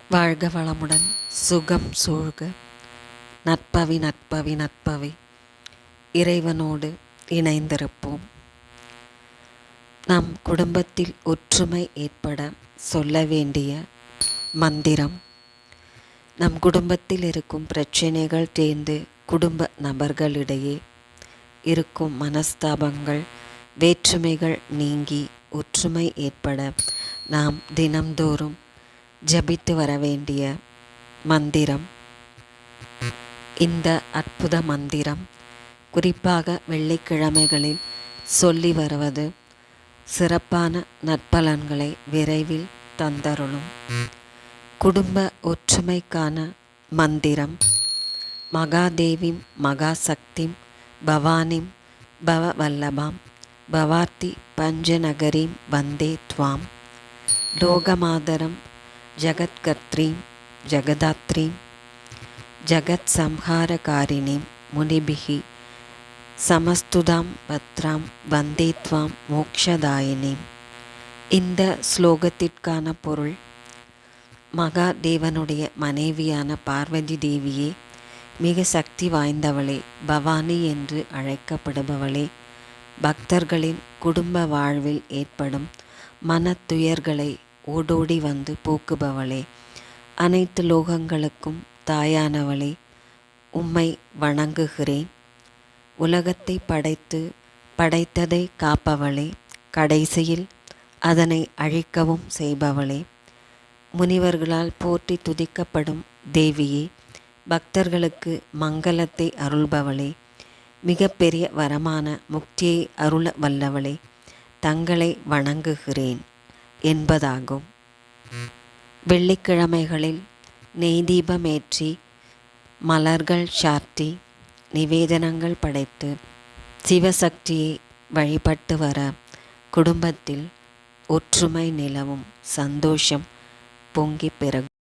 வாழ்க வளமுடன், சுகம் சூழ்க. நற்பவி நற்பவி நற்பவி. இறைவனோடு இணைந்திருப்போம். நம் குடும்பத்தில் ஒற்றுமை ஏற்பட சொல்ல வேண்டிய மந்திரம். நம் குடும்பத்தில் இருக்கும் பிரச்சனைகள் தேர்ந்து குடும்ப நபர்களிடையே இருக்கும் மனஸ்தாபங்கள், வேற்றுமைகள் நீங்கி ஒற்றுமை ஏற்பட நாம் தினம்தோறும் ஜபித்து வர வேண்டிய மந்திரம். இந்த அற்புத மந்திரம் குறிப்பாக வெள்ளிக்கிழமைகளில் சொல்லி வருவது சிறப்பான நற்பலன்களை விரைவில் தந்தருளும். குடும்ப ஒற்றுமைக்கான மந்திரம். மகாதேவிம் மகாசக்திம் பவானிம் பவவல்லபாம் பவார்த்தி பஞ்சநகரீம் வந்தே த்வாம் லோகமாதரம் ஜகத்கர்த்ரீம் ஜகதாத்ரீம் ஜகத் சம்ஹாரகாரிணீம் முனிபிஹி சமஸ்துதாம் பத்ராம் வந்தே த்வாம் மோக்ஷதாயினீம். இந்த ஸ்லோகத்திற்கான பொருள்: மகாதேவனுடைய மனைவியான பார்வதி தேவியே, மிக சக்தி வாய்ந்தவளே, பவானி என்று அழைக்கப்படுபவளே, பக்தர்களின் குடும்ப வாழ்வில் ஏற்படும் மன துயர்களை ஓடோடி வந்து போக்குபவளே, அனைத்து லோகங்களுக்கும் தாயானவளே, உம்மை வணங்குகிறேன். உலகத்தை படைத்ததை காப்பவளே, கடைசியில் அதனை அழிக்கவும் செய்பவளே, முனிவர்களால் போற்றி துதிக்கப்படும் தேவியே, பக்தர்களுக்கு மங்களத்தை அருள்பவளே, மிக பெரிய வரமான முக்தியை அருள வல்லவளே, தங்களை வணங்குகிறேன் என்பதாகும். வெள்ளிக்கிழமைகளில் நெய் தீபமேற்றி மலர்கள் சார்த்தி நிவேதனங்கள் படைத்து சிவசக்தியை வழிபட்டு வர குடும்பத்தில் ஒற்றுமை நிலவும், சந்தோஷம் பொங்கி பெருகும்.